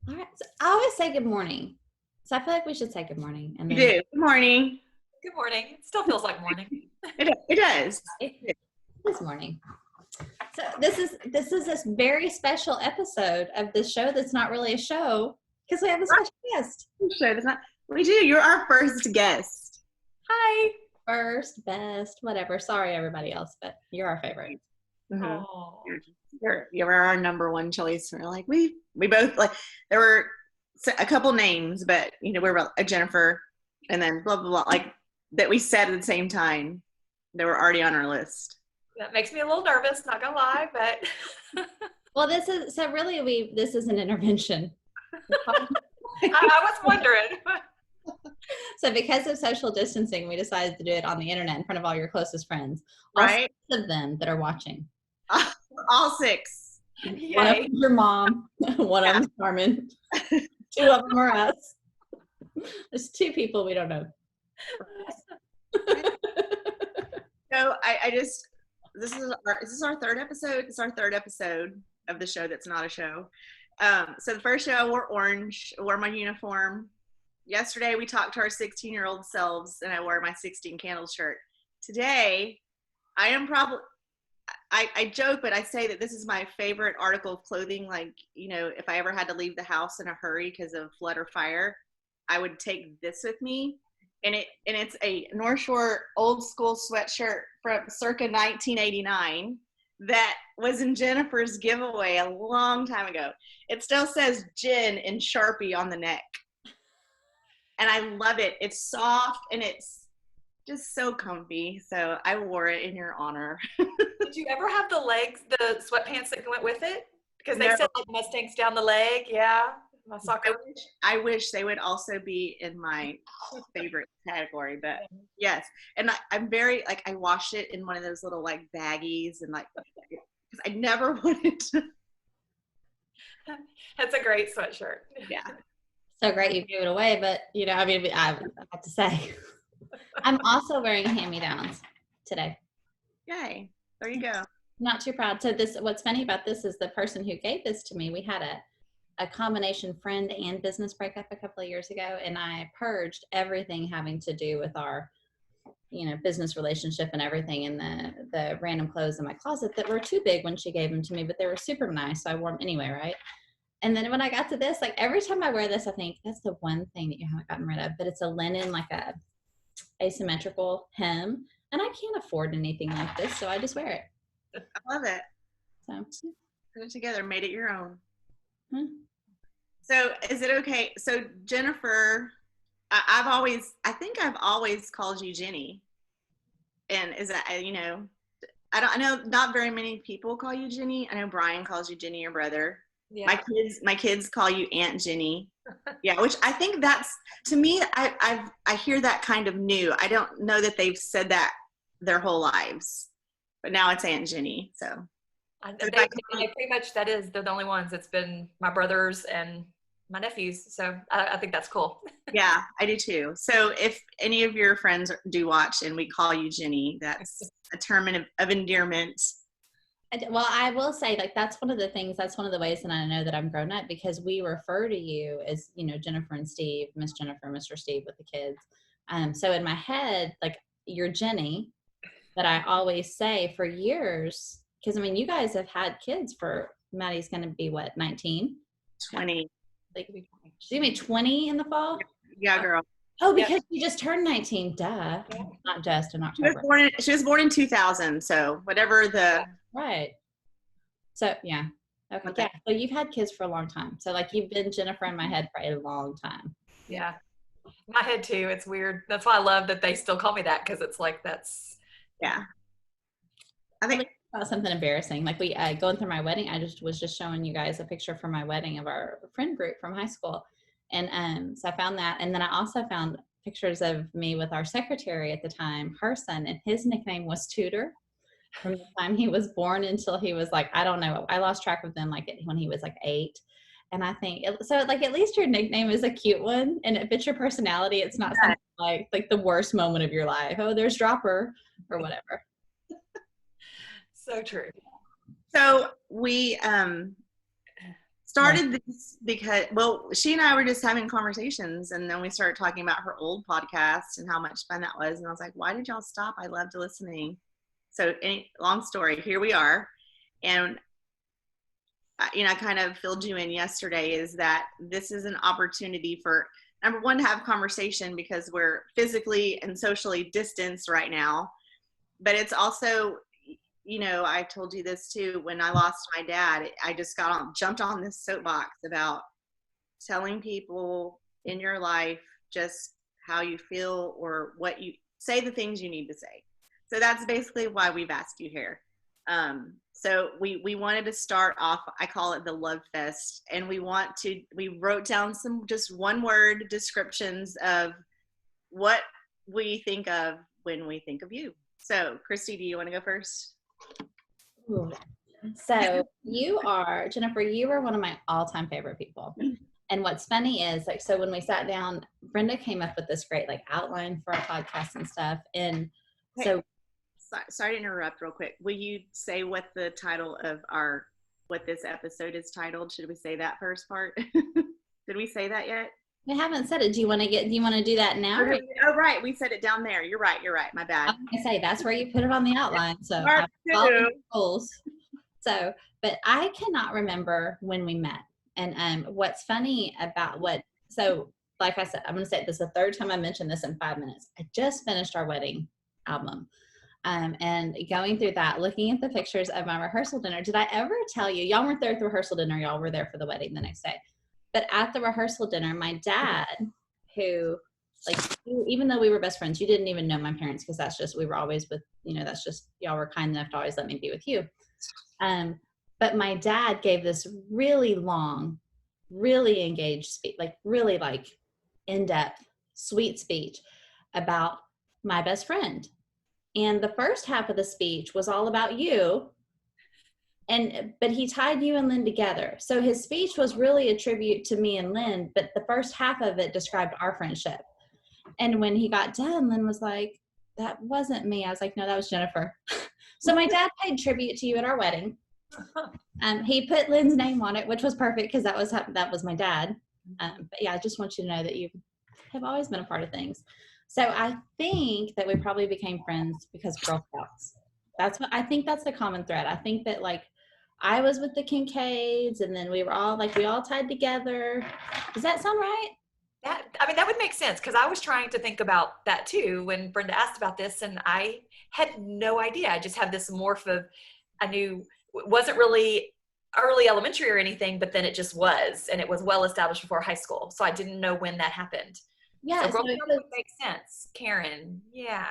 All right. So I always say good morning. So I feel like we should say good morning. And You then do. Good morning. Good morning. It still feels like morning. It does. this morning. So this is this very special episode of this show that's not really a show because we have a special guest. Sure, that's not. We do. You're our first guest. Hi. First, best, whatever. Sorry, everybody else, but you're our favorite. Mm-hmm. Oh. You're our number one choice. We're like we both like there were a couple names, but we're a Jennifer, and then blah blah blah like that we said at the same time. They were already on our list. That makes me a little nervous, not gonna lie, but Well, this is an intervention. I was wondering. So because of social distancing, we decided to do it on the internet in front of all your closest friends. Right. All 6 of them that are watching. All 6. Yay. One of them's your mom. One of them's Carmen. 2 of them are us. There's 2 people we don't know. So this is our 3rd episode. It's our 3rd episode of the show that's not a show. So the first show I wore orange, I wore my uniform. Yesterday we talked to our 16-year-old selves and I wore my 16 candles shirt. Today I am probably, I joke, but I say that this is my favorite article of clothing. Like, if I ever had to leave the house in a hurry because of flood or fire, I would take this with me. And it's a North Shore old school sweatshirt from circa 1989 that was in Jennifer's giveaway a long time ago. It still says Jen in Sharpie on the neck. And I love it. It's soft and it's just so comfy. So I wore it in your honor. Did you ever have the sweatpants that went with it? Because they No. said like Mustangs down the leg. Yeah. My soccer. I wish they would also be in my favorite category, but yes. And I'm very, I wash it in one of those little baggies and because I never wanted to. That's a great sweatshirt. Yeah. So great you gave it away, but I have to say, I'm also wearing hand-me-downs today. Yay. There you go. Not too proud. So what's funny about this is the person who gave this to me, we had a combination friend and business breakup a couple of years ago, and I purged everything having to do with our, business relationship and everything in the random clothes in my closet that were too big when she gave them to me, but they were super nice, so I wore them anyway, right? And then when I got to this, every time I wear this, I think that's the one thing that you haven't gotten rid of, but it's a linen, a asymmetrical hem, and I can't afford anything like this, so I just wear it. I love it. So put it together, made it your own. Hmm. So is it okay? So Jennifer, I think I've always called you Jenny. And is that, I know not very many people call you Jenny. I know Brian calls you Jenny, your brother. Yeah. My kids call you Aunt Jenny. Yeah, which I think that's, to me, I hear that kind of new. I don't know that they've said that their whole lives, but now it's Aunt Jenny. So They pretty much, they're the only ones. It's been my brothers and my nephews. So I think that's cool. Yeah, I do too. So if any of your friends do watch and we call you Jenny, that's a term of endearment. Well, I will say, that's one of the ways that I know that I'm grown up, because we refer to you as, Jennifer and Steve, Miss Jennifer, Mr. Steve with the kids. So in my head, you're Jenny, but I always say for years, because, you guys have had kids for, Maddie's going to be, what, 19? 20. You mean 20 in the fall? Yeah, girl. Oh, because you just turned 19. Duh. Yeah. Not just in October. She was born in 2000, so whatever the... Right. So, yeah. Okay. Yeah. So you've had kids for a long time. So, you've been Jennifer in my head for a long time. Yeah. My head, too. It's weird. That's why I love that they still call me that, because it's that's... Yeah. I think... About something embarrassing. We going through my wedding, I was just showing you guys a picture from my wedding of our friend group from high school. And so I found that. And then I also found pictures of me with our secretary at the time, her son, and his nickname was Tudor from the time he was born until he was I don't know, I lost track of them when he was 8. And I think at least your nickname is a cute one and it fits your personality. It's not something like the worst moment of your life. Oh, there's Dropper or whatever. So true. So started this because, well, she and I were just having conversations, and then we started talking about her old podcast and how much fun that was. And I was like, why did y'all stop? I loved listening. So long story, here we are. And, I kind of filled you in yesterday, is that this is an opportunity for, number one, to have conversation because we're physically and socially distanced right now. But it's also, I told you this too, when I lost my dad, I just jumped on this soapbox about telling people in your life just how you feel or what you say, the things you need to say. So that's basically why we've asked you here. So we wanted to start off, I call it the love fest, and we wrote down some just one word descriptions of what we think of when we think of you. So Kristi, do you want to go first? Ooh. So Jennifer, you were one of my all-time favorite people. And what's funny is, like, so when we sat down, Brenda came up with this great outline for our podcast and stuff. And so, sorry to interrupt real quick. Will you say what the title of what this episode is titled? Should we say that first part? Did we say that yet? We haven't said it. Do you want to do that now? Oh, right. We said it down there. You're right. My bad. I was going to say, that's where you put it on the outline. So, but I cannot remember when we met. And what's funny about like I said, I'm going to say this the third time I mentioned this in 5 minutes. I just finished our wedding album. And going through that, looking at the pictures of my rehearsal dinner, did I ever tell you, y'all weren't there at the rehearsal dinner, y'all were there for the wedding the next day. But at the rehearsal dinner, my dad, who, even though we were best friends, you didn't even know my parents because that's just, we were always with, that's just, y'all were kind enough to always let me be with you. But my dad gave this really long, really engaged speech, really in-depth, sweet speech about my best friend. And the first half of the speech was all about you. But he tied you and Lynn together. So his speech was really a tribute to me and Lynn, but the first half of it described our friendship. And when he got done, Lynn was like, that wasn't me. I was like, no, that was Jennifer. So my dad paid tribute to you at our wedding. He put Lynn's name on it, which was perfect because that was my dad. But yeah, I just want you to know that you have always been a part of things. So I think that we probably became friends because Girl Scouts. I think that's the common thread. I think that I was with the Kincaids, and then we all tied together. Does that sound right? That would make sense, because I was trying to think about that too when Brenda asked about this, and I had no idea. I just had this morph of, I knew it wasn't really early elementary or anything, but then it just was, and it was well established before high school. So I didn't know when that happened. Yeah, so Girl Scouts would make sense. Karen, yeah.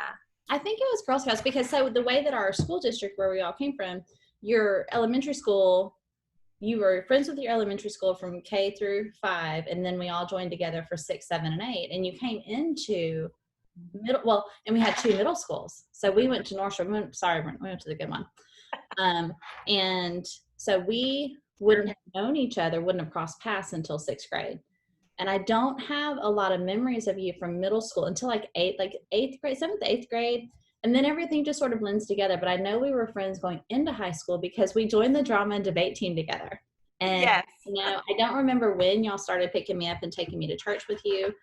I think it was Girl Scouts because the way that our school district where we all came from, your elementary school, you were friends with your elementary school from K through 5, and then we all joined together for 6, 7, and 8. And you came into and we had 2 middle schools. So we went to North Shore. We went to the good one. And so we wouldn't have known each other, wouldn't have crossed paths until 6th grade. And I don't have a lot of memories of you from middle school until 8th grade, 7th, 8th grade. And then everything just sort of blends together. But I know we were friends going into high school because we joined the drama and debate team together. And, yes. I don't remember when y'all started picking me up and taking me to church with you.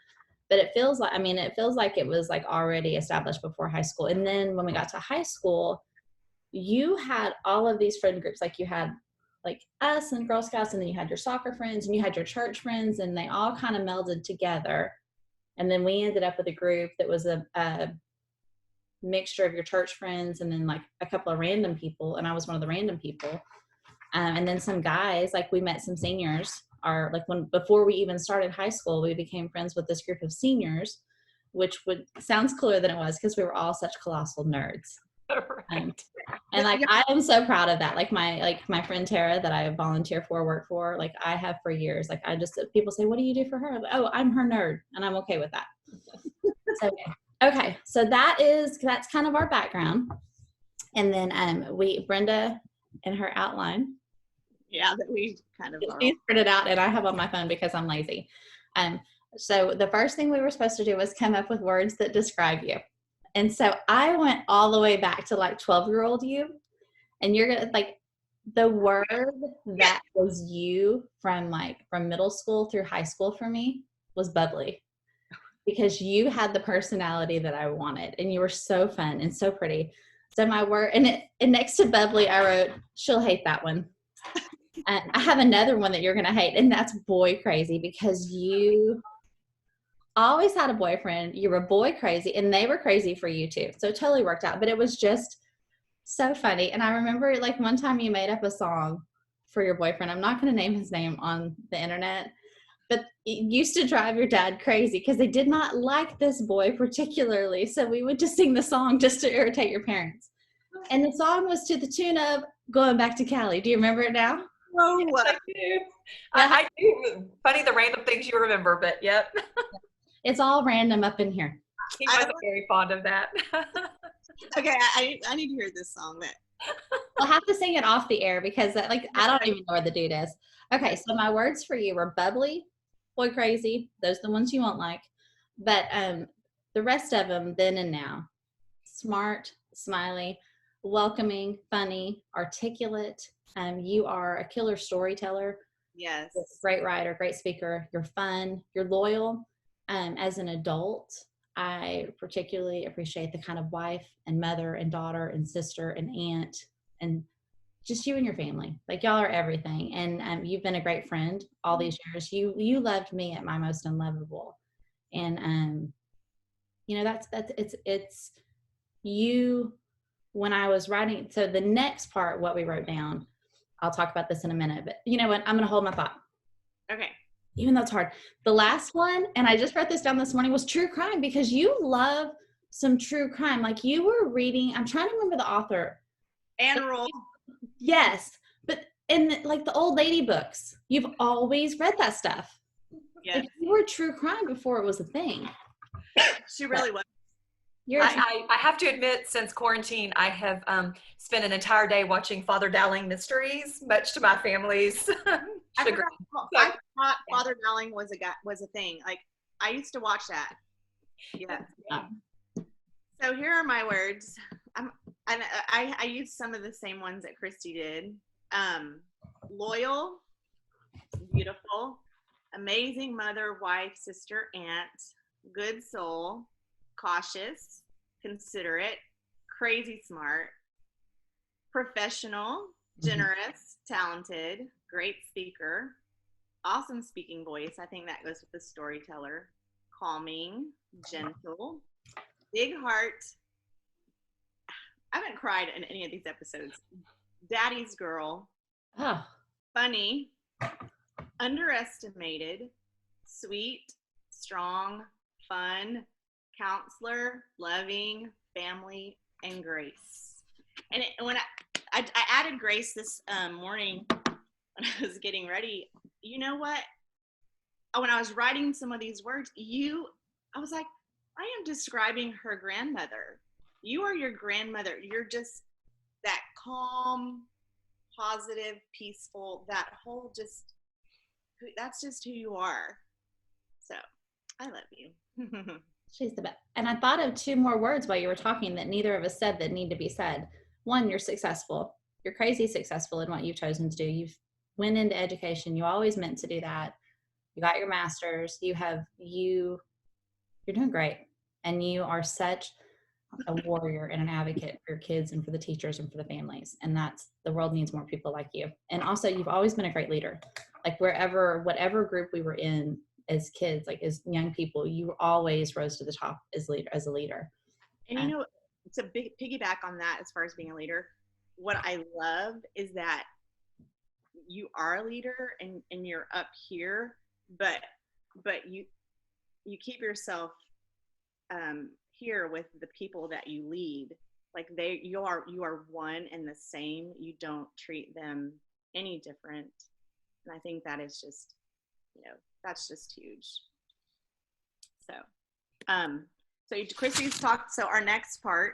But it feels like it was already established before high school. And then when we got to high school, you had all of these friend groups. You had us and Girl Scouts, and then you had your soccer friends and you had your church friends, and they all kind of melded together. And then we ended up with a group that was a mixture of your church friends and then a couple of random people, and I was one of the random people. And then some guys, we met some seniors, before we even started high school, we became friends with this group of seniors, which sounds cooler than it was because we were all such colossal nerds. Right. And I am so proud of that. My friend Tara that I volunteer for, work for, I have for years. People say, what do you do for her? I'm like, oh, I'm her nerd, and I'm okay with that. So, okay. So that's kind of our background. And then Brenda in her outline. Yeah, that we kind of she's printed out, and I have on my phone because I'm lazy. So the first thing we were supposed to do was come up with words that describe you. And so I went all the way back to 12-year-old you, and you're gonna the word that was you from middle school through high school for me was bubbly, because you had the personality that I wanted, and you were so fun and so pretty. So my word, and next to bubbly, I wrote, she'll hate that one. And I have another one that you're going to hate, and that's boy crazy, because you always had a boyfriend. You were boy crazy, and they were crazy for you too. So it totally worked out, but it was just so funny. And I remember like one time you made up a song for your boyfriend. I'm not going to name his name on the internet, but it used to drive your dad crazy because they did not like this boy particularly. So we would just sing the song just to irritate your parents. And the song was to the tune of Going Back to Cali. Do you remember it now? Oh, Yes, I do. I do. Funny the random things you remember, but yep. It's all random up in here. He wasn't very fond of that. Okay, I need to hear this song. We'll have to sing it off the air because I don't even know where the dude is. Okay, so my words for you were bubbly, boy crazy. Those are the ones you won't like. But the rest of them, then and now. Smart, smiley, welcoming, funny, articulate. You are a killer storyteller. Yes. Great writer, great speaker. You're fun. You're loyal. As an adult, I particularly appreciate the kind of wife and mother and daughter and sister and aunt and just you and your family. Like, y'all are everything. And you've been a great friend all these years. You loved me at my most unlovable. And, it's you when I was writing. So the next part, what we wrote down, I'll talk about this in a minute, but you know what? I'm going to hold my thought. Okay. Even though it's hard. The last one, and I just wrote this down this morning, was true crime, because you love some true crime. Like, you were reading, I'm trying to remember the author. Anne Rule. Yes. But in like the old lady books, you've always read that stuff. Yes. Like, you were true crime before it was a thing. She really was. I have to admit, since quarantine, I have spent an entire day watching Father Dowling mysteries, much to my family's chagrin. I thought Father Dowling was a thing. Like, I used to watch that. Yeah. So here are my words. I used some of the same ones that Kristi did. Loyal, beautiful, amazing mother, wife, sister, aunt, good soul, cautious, considerate, crazy smart, professional, generous, talented, great speaker, awesome speaking voice. I think that goes with the storyteller. Calming, gentle, big heart. I haven't cried in any of these episodes. Daddy's girl. Oh. Funny, underestimated, sweet, strong, fun, counselor, loving, family, and grace. And when I added grace this morning when I was getting ready, you know what? When I was writing some of these words, I was like, I am describing her grandmother. You are your grandmother. You're just that calm, positive, peaceful, that whole that's just who you are. So I love you. She's the best. And I thought of two more words while you were talking that neither of us said that need to be said. One, you're successful. You're crazy successful in what you've chosen to do. You've went into education. You always meant to do that. You got your master's. You're doing great. And you are such a warrior and an advocate for your kids and for the teachers and for the families. And the world needs more people like you. And also, you've always been a great leader. Like, whatever group we were in as kids, like as young people, you always rose to the top as a leader. And you know, it's a big piggyback on that as far as being a leader. What I love is that you are a leader and you're up here, but you keep yourself here with the people that you lead. Like, you are one and the same. You don't treat them any different. And I think that is just, that's just huge. So Kristi's talked. So our next part,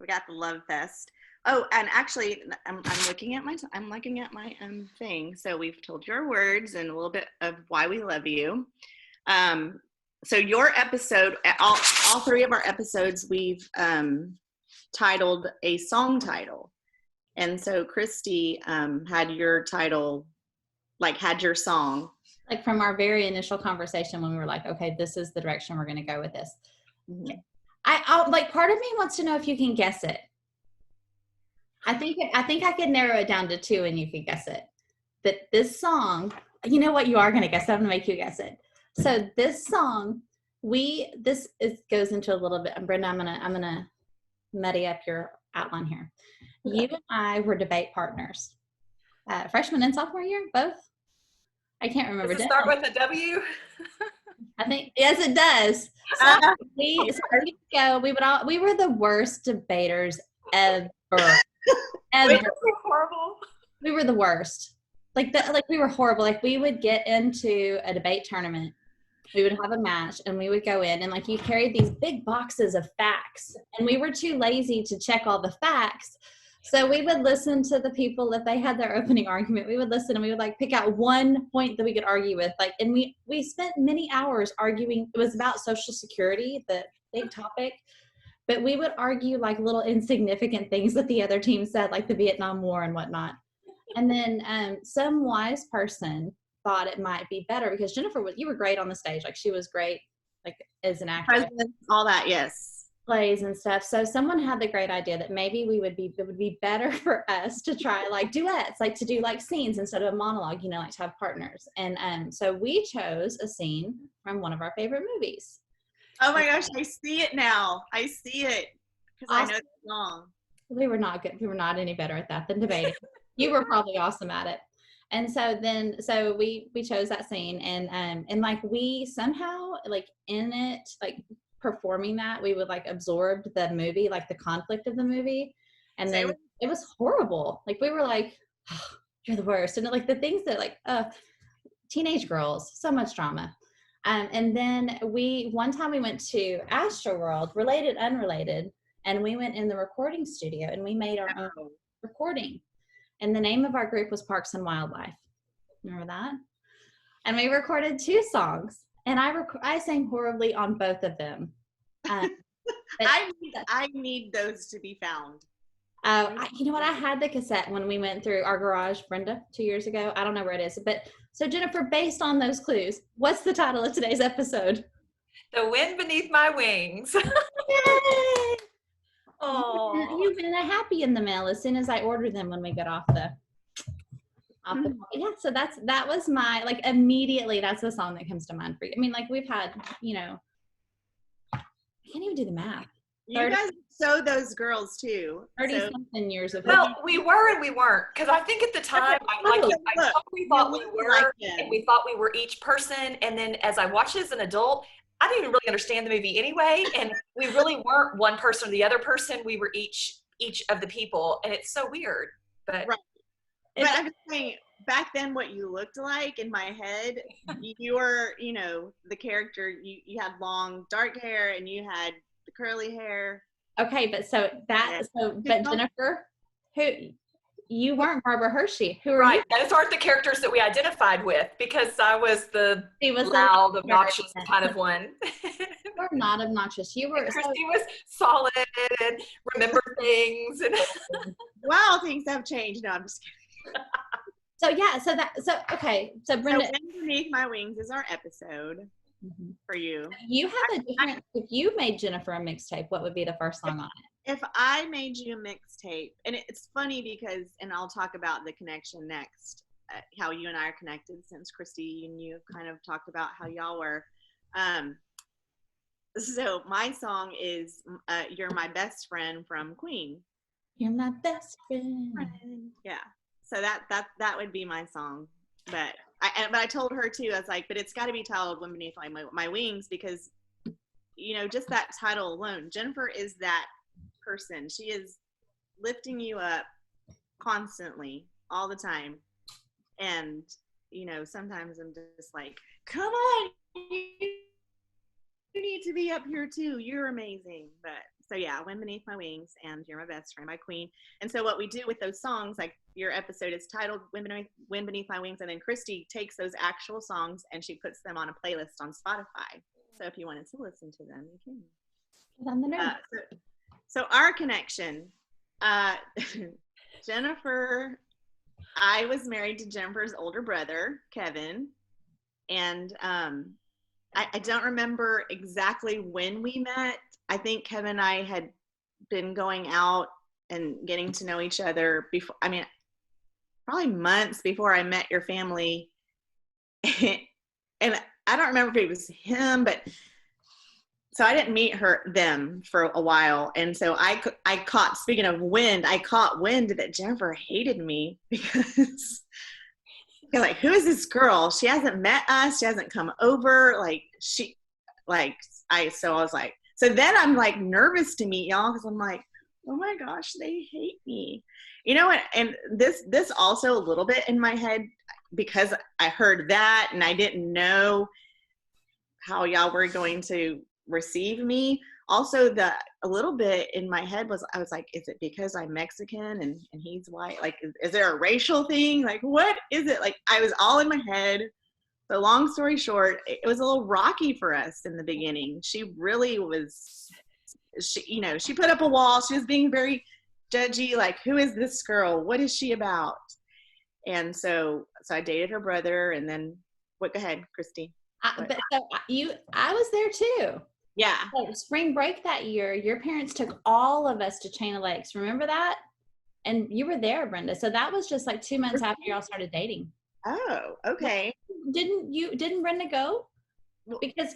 we got the love fest. Oh, and actually, I'm looking at my thing. So we've told your words and a little bit of why we love you. So your episode, all three of our episodes, we've titled a song title. And so Kristi had your title, like had your song. Like from our very initial conversation when we were like, okay, this is the direction we're going to go with this. Mm-hmm. I like, part of me wants to know if you can guess it. I think I could narrow it down to 2 and you could guess it. But this song, you know what, you are going to guess it. I'm going to make you guess it. So this song, goes into a little bit, and Brenda, I'm going to muddy up your outline here. You and I were debate partners. Freshman and sophomore year, both? I can't remember. Does it start with a W? I think, yes, it does. So we were the worst debaters ever. Ever. Wait, horrible. We were the worst. Like we were horrible. Like we would get into a debate tournament. We would have a match and we would go in and like you carried these big boxes of facts and we were too lazy to check all the facts. So we would listen to the people if they had their opening argument. We would listen and we would like pick out one point that we could argue with. Like, and we spent many hours arguing. It was about Social Security, the big topic. But we would argue like little insignificant things that the other team said, like the Vietnam War and whatnot. And then some wise person thought it might be better because Jennifer, you were great on the stage. Like she was great, like as an actress. All that, yes. Plays and stuff. So someone had the great idea that maybe it would be better for us to try like duets, like to do like scenes instead of a monologue, you know, like to have partners. And so we chose a scene from one of our favorite movies. Oh my gosh, I see it now. I see it because Awesome. I know the song. We were not good. We were not any better at that than debating. You were probably awesome at it. And so we chose that scene and like we somehow like in it, like performing that, we would like absorb the movie, like the conflict of the movie. And then it was horrible. Like we were like, oh, you're the worst. And like the things that like, teenage girls, so much drama. And then one time we went to Astroworld, related, unrelated, and we went in the recording studio and we made our own recording. And the name of our group was Parks and Wildlife. Remember that? And we recorded 2 songs. And I sang horribly on both of them. I need those to be found. You know what? I had the cassette when we went through our garage, Brenda, 2 years ago. I don't know where it is. But so Jennifer, based on those clues, what's the title of today's episode? The Wind Beneath My Wings. Yay! Oh, You've been happy in the mail as soon as I ordered them when we got off the yeah. So that was my like immediately. That's the song that comes to mind for you. I mean, like we've had, you know, I can't even do the math. You guys showed those girls too. 30-something years of well, we were and we weren't because I think at the time, I thought we thought we were, and we thought we were each person. And then as I watched as an adult, I didn't even really understand the movie anyway, and we really weren't one person or the other person. We were each of the people, and it's so weird. But right. But I'm just saying, back then, what you looked like in my head, you were, you know, the character. You had long dark hair, and you had the curly hair. Okay, but but Jennifer, who you weren't Barbara Hershey. Who are you? Those aren't the characters that we identified with because I was the loud, obnoxious kind of one. You were not obnoxious. You were. Kristi was solid and remembered things. And wow, things have changed. No, I'm just kidding. Okay. So Brenda, Beneath My Wings is our episode for you. You have a different. If you made Jennifer a mixtape, what would be the first song on it? If I made you a mixtape, and it's funny because, and I'll talk about the connection next, how you and I are connected since Kristi and you have kind of talked about how y'all were. So my song is You're My Best Friend from Queen. You're my best friend. Yeah. So that would be my song. But I told her too, I was like, but it's got to be titled Wind Beneath My Wings because, you know, just that title alone, Jennifer is that person. She is lifting you up constantly all the time. And, you know, sometimes I'm just like, come on, you need to be up here too. You're amazing. But so yeah, Wind Beneath My Wings and You're My Best Friend by Queen. And so what we do with those songs, like your episode is titled Wind Beneath My Wings, and then Kristi takes those actual songs and she puts them on a playlist on Spotify. So if you wanted to listen to them, you can. On the nerve. So our connection, Jennifer, I was married to Jennifer's older brother, Kevin. And I don't remember exactly when we met. I think Kevin and I had been going out and getting to know each other before, I mean, probably months before I met your family. And I don't remember if it was him, but so I didn't meet them for a while. And so I caught, speaking of wind, I caught wind that Jennifer hated me because you're like, who is this girl? She hasn't met us. She hasn't come over. So I was like, so then I'm like nervous to meet y'all because I'm like, oh my gosh, they hate me. You know what? And this also a little bit in my head because I heard that and I didn't know how y'all were going to receive me. Also, a little bit in my head was, I was like, is it because I'm Mexican and he's white? Like, is there a racial thing? Like, what is it? Like, I was all in my head. So long story short, it was a little rocky for us in the beginning. She really was, she put up a wall. She was being very judgy. Like, who is this girl? What is she about? And so I dated her brother and then, go ahead, Kristi. I was there too. Yeah. So spring break that year, your parents took all of us to Chain of Lakes. Remember that? And you were there, Brenda. So that was just like 2 months after y'all started dating. Oh, okay. Didn't Brenda go? Because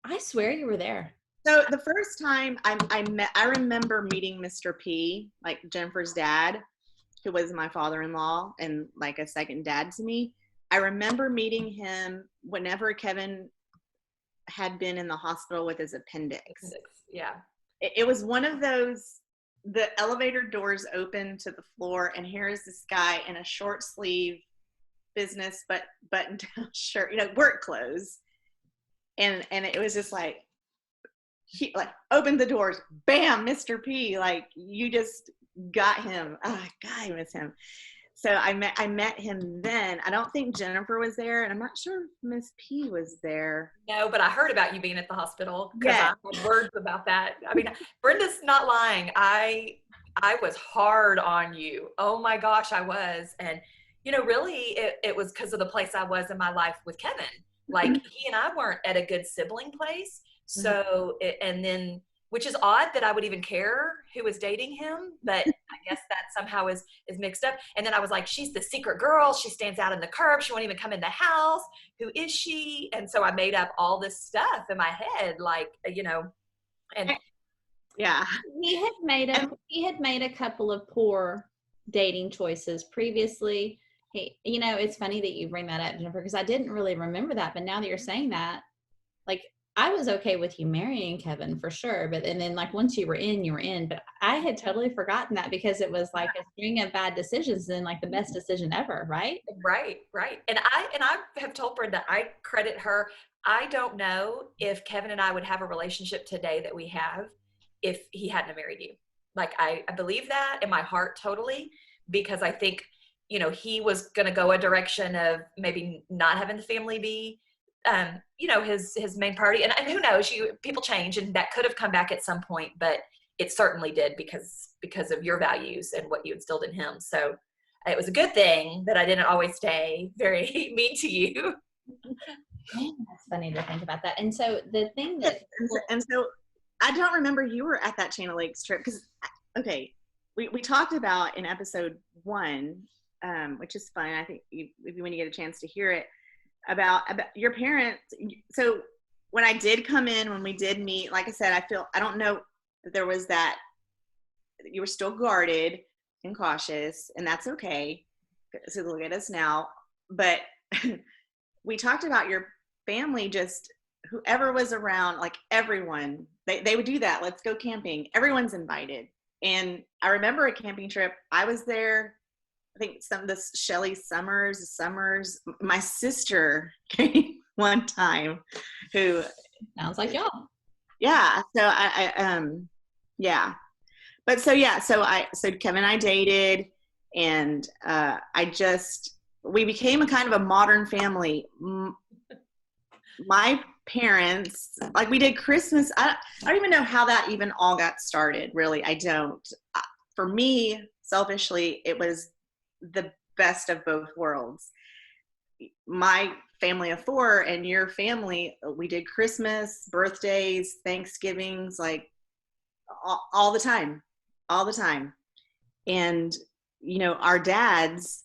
I swear you were there. So the first time I remember meeting Mr. P, like Jennifer's dad, who was my father-in-law and like a second dad to me. I remember meeting him whenever Kevin had been in the hospital with his appendix. Yeah. It was one of those, the elevator doors open to the floor and here is this guy in a short sleeve business but button down shirt, work clothes. And it was just like, he like opened the doors, bam, Mr. P, like you just got him. Oh God, I miss him. So I met him then. I don't think Jennifer was there, and I'm not sure if Miss P was there. No, but I heard about you being at the hospital because Yeah. I had words about that. I mean, Brenda's not lying. I was hard on you. Oh my gosh, I was. And, really it was because of the place I was in my life with Kevin. Like he and I weren't at a good sibling place. So, and then, which is odd that I would even care who was dating him, but I guess that somehow is mixed up. And then I was like, she's the secret girl. She stands out in the curb. She won't even come in the house. Who is she? And so I made up all this stuff in my head, like, and yeah. He had made a couple of poor dating choices previously. It's funny that you bring that up, Jennifer, because I didn't really remember that. But now that you're saying that, like, I was okay with you marrying Kevin for sure. But and then like once you were in. But I had totally forgotten that because it was like a string of bad decisions and like the best decision ever, right? Right. And I have told Brenda, I credit her. I don't know if Kevin and I would have a relationship today that we have if he hadn't married you. Like I believe that in my heart totally, because I think, he was going to go a direction of maybe not having the family be his main priority, and who knows, people change, and that could have come back at some point, but it certainly did because of your values and what you instilled in him. So it was a good thing that I didn't always stay very mean to you. Man, that's funny to think about that. And so the thing that and so I don't remember you were at that Chain of Lakes trip because we talked about in episode 1, which is fun. I think when you get a chance to hear it, about your parents. So when I did come in, when we did meet, like I said, I don't know that there was that, you were still guarded and cautious, and that's okay. So look at us now. But we talked about your family, just whoever was around, like everyone, they would do that. Let's go camping. Everyone's invited. And I remember a camping trip. I was there. I think some of this Shelly Summers, my sister came one time who sounds like y'all. Yeah. So yeah. But so Kevin and I dated, and we became a kind of a modern family. My parents, like we did Christmas. I don't even know how that even all got started, really. I don't. For me, selfishly, it was the best of both worlds. My family of 4 and your family, we did Christmas, birthdays, Thanksgivings, like all the time, all the time. And, you know, our dads,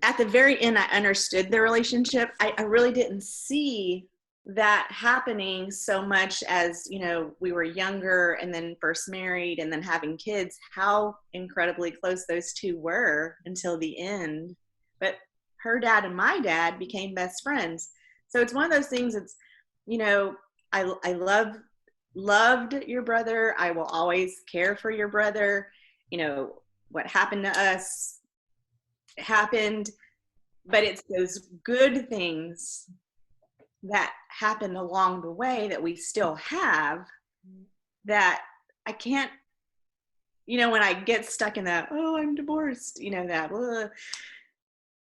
at the very end, I understood the relationship. I really didn't see that happening so much as, you know, we were younger and then first married and then having kids, how incredibly close those two were until the end. But her dad and my dad became best friends. So it's one of those things that's, you know, I loved your brother. I will always care for your brother. You know, what happened to us happened, but it's those good things that happened along the way that we still have that I can't, you know, when I get stuck in that, oh, I'm divorced, you know, that,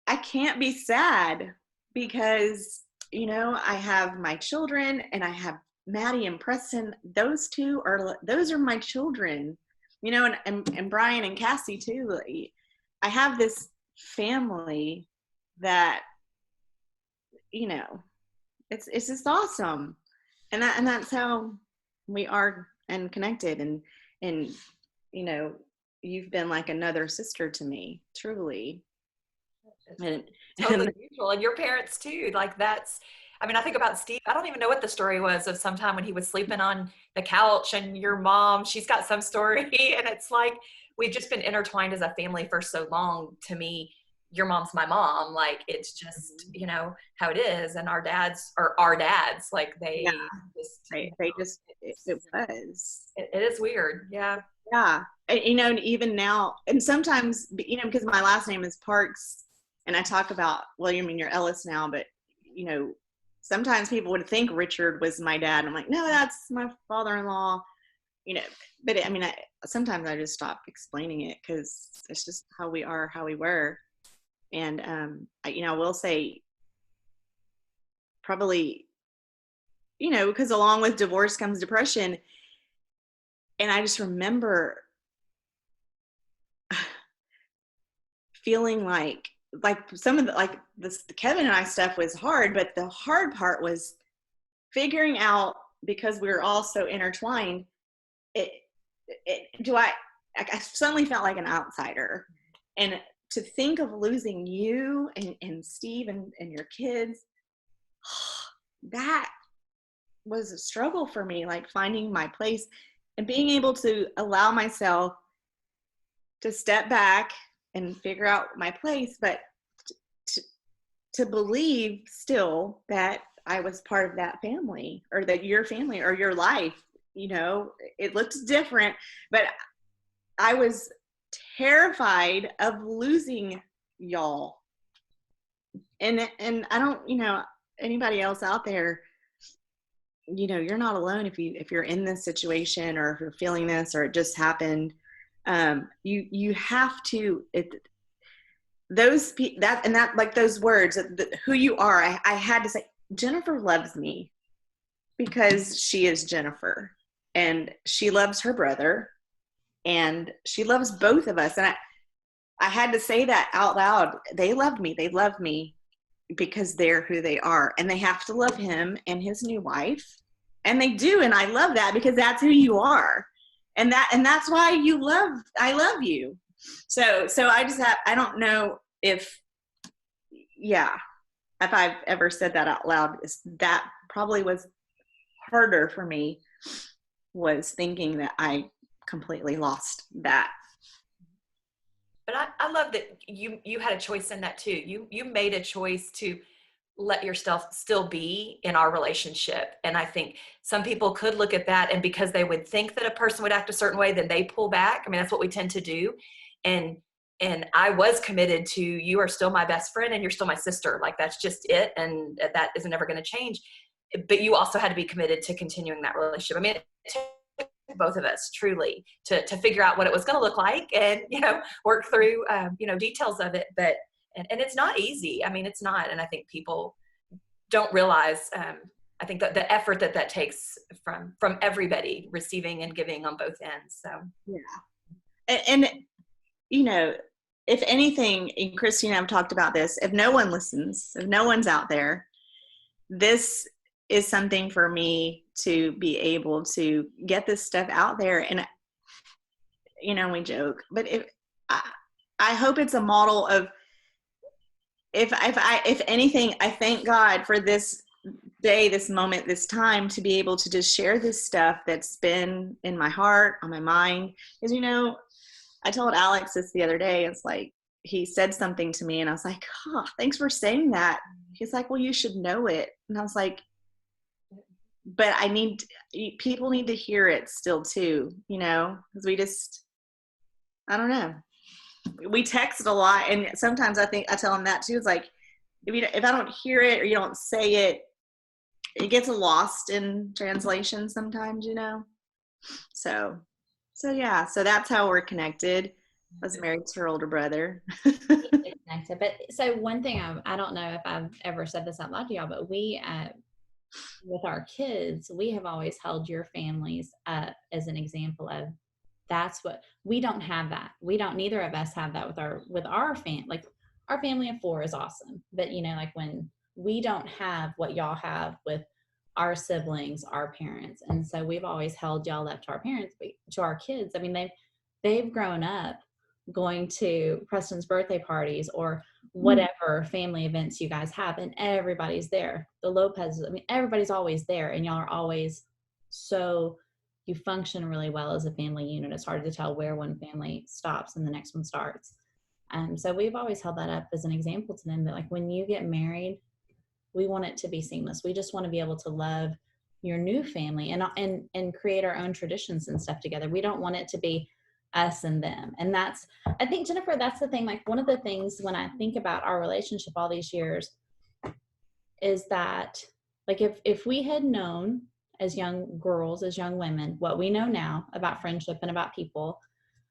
I can't be sad because, you know, I have my children and I have Maddie and Preston. Those are my children, you know, and Brian and Cassie too. I have this family that, you know, it's just awesome. And that's how we are and connected. And, you know, you've been like another sister to me, truly. And totally mutual. And your parents too. Like that's, I mean, I think about Steve. I don't even know what the story was of some time when he was sleeping on the couch and your mom, she's got some story. And it's like, we've just been intertwined as a family for so long. To me, your mom's my mom. Like, it's just, you know, how it is. And our dads are our dads. Like they just, it was. It is weird. Yeah. Yeah. And, you know, and even now, and sometimes, you know, because my last name is Parks and I talk about, well, you mean you're Ellis now, but, you know, sometimes people would think Richard was my dad. I'm like, no, that's my father-in-law, you know, but I mean, sometimes I just stop explaining it because it's just how we are, how we were. And, you know, I will say probably, you know, because along with divorce comes depression. And I just remember feeling like some of the, like the Kevin and I stuff was hard, but the hard part was figuring out, because we were all so intertwined, I suddenly felt like an outsider. And to think of losing you and Steve and your kids, that was a struggle for me, like finding my place and being able to allow myself to step back and figure out my place, but to believe still that I was part of that family, or that your family or your life, you know, it looked different, but I was terrified of losing y'all. And I don't, you know, anybody else out there, you know, you're not alone if you're in this situation, or if you're feeling this, or it just happened. You have to, like those words, who you are. I had to say, Jennifer loves me because she is Jennifer, and she loves her brother, and she loves both of us. And I had to say that out loud. They love me. They love me because they're who they are, and they have to love him and his new wife. And they do. And I love that because that's who you are. And that's why I love you. So I don't know if I've ever said that out loud. That probably was harder for me, was thinking that I completely lost that. But I love that you had a choice in that too. You made a choice to let yourself still be in our relationship. And I think some people could look at that, and because they would think that a person would act a certain way, then they pull back. I mean, that's what we tend to do. And I was committed to, you are still my best friend and you're still my sister. Like, that's just it. And that isn't never going to change. But you also had to be committed to continuing that relationship. I mean, it took both of us truly to figure out what it was going to look like, and, you know, work through, you know, details of it. But, and it's not easy. I mean, it's not. And I think people don't realize, I think that the effort that takes from everybody, receiving and giving on both ends. So yeah, and you know, if anything, and Kristi and I have talked about this, if no one listens, if no one's out there, this is something for me to be able to get this stuff out there. And, you know, we joke, but I hope it's a model of, if anything, I thank God for this day, this moment, this time to be able to just share this stuff that's been in my heart, on my mind. Because, you know, I told Alex this the other day. It's like, he said something to me and I was like, oh, thanks for saying that. He's like, well, you should know it. And I was like, but people need to hear it still too, you know, because I don't know. We text a lot, and sometimes I tell him that too. It's like, if I don't hear it or you don't say it, it gets lost in translation sometimes, you know? So yeah, so that's how we're connected. I was married to her older brother. Connected. But so one thing, I don't know if I've ever said this out loud to y'all, but we, with our kids, we have always held your families up as an example of, that's what, we don't have that. Neither of us have that with our family. Like, our family of 4 is awesome. But, you know, like, when we don't have what y'all have with our siblings, our parents. And so we've always held y'all up to our parents, to our kids. I mean, they've grown up going to Preston's birthday parties or whatever family events you guys have, and everybody's there. The Lopez's, I mean, everybody's always there, and y'all are always, so you function really well as a family unit. It's hard to tell where one family stops and the next one starts. So we've always held that up as an example to them, that like, when you get married, we want it to be seamless. We just want to be able to love your new family and create our own traditions and stuff together. We don't want it to be us and them. And that's, I think, Jennifer, that's the thing. Like, one of the things when I think about our relationship all these years is that, like, if we had known as young girls, as young women, what we know now about friendship and about people,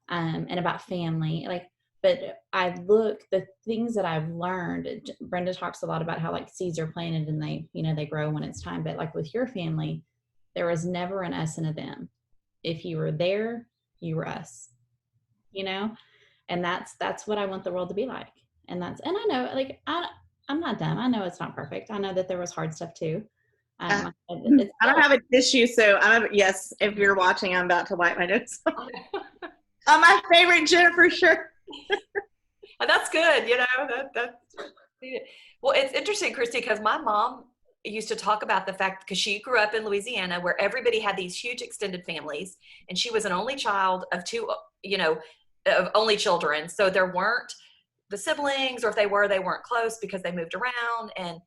and about family, like, but the things that I've learned, Brenda talks a lot about how, like, seeds are planted and they grow when it's time. But like, with your family, there was never an us and a them. If you were there, you were us, you know? And that's what I want the world to be like. And I know, like, I'm not dumb. I know it's not perfect. I know that there was hard stuff too. I don't have a tissue, so yes, if you're watching, I'm about to wipe my nose. On my favorite Jennifer shirt. That's good, you know. Well, it's interesting, Kristi, because my mom used to talk about the fact, because she grew up in Louisiana where everybody had these huge extended families, and she was an only child of 2, you know, of only children. So there weren't the siblings, or if they weren't close because they moved around. And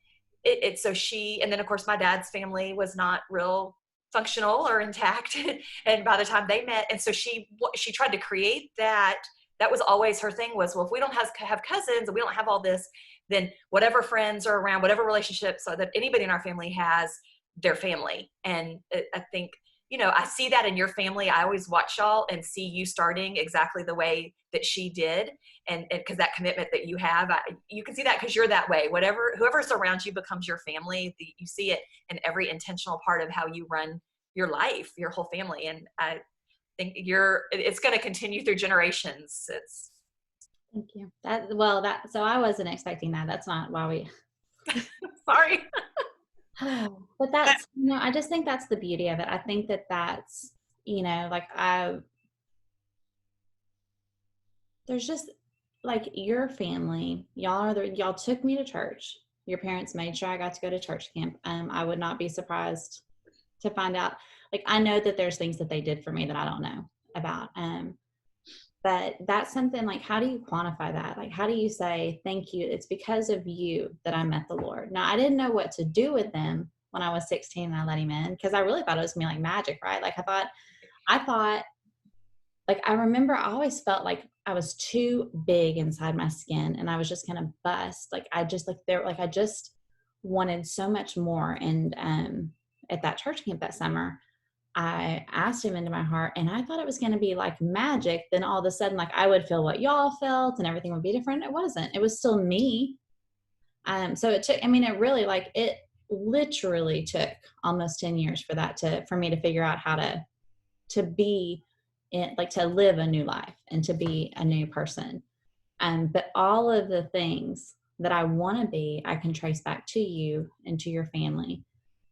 and then of course my dad's family was not real functional or intact. And by the time they met, and so she tried to create that. That was always her thing, was, well, if we don't have cousins and we don't have all this, then whatever friends are around, whatever relationships that anybody in our family has, their family. And I think, you know, I see that in your family. I always watch y'all and see you starting exactly the way that she did. And because that commitment that you have, you can see that because you're that way. Whoever's around you becomes your family. You see it in every intentional part of how you run your life, your whole family. And I think it's going to continue through generations. Thank you. So I wasn't expecting that. That's not why we. Sorry. But that's, you know, I just think that's the beauty of it. I think that's, you know, like, there's just, like, your family, y'all took me to church. Your parents made sure I got to go to church camp. I would not be surprised to find out. Like, I know that there's things that they did for me that I don't know about. But that's something, like, how do you quantify that? Like, how do you say, thank you, it's because of you that I met the Lord? Now, I didn't know what to do with him when I was 16 and I let him in, because I really thought it was going to be like magic, right? Like, I thought, like, I remember I always felt like I was too big inside my skin and I was just going to bust. Like, I just wanted so much more. And at that church camp that summer, I asked him into my heart, and I thought it was going to be like magic. Then all of a sudden, like, I would feel what y'all felt and everything would be different. It wasn't. It was still me. So it took, I mean, it really, like, literally took almost 10 years for me to figure out how to be like to live a new life and to be a new person. But all of the things that I want to be, I can trace back to you and to your family.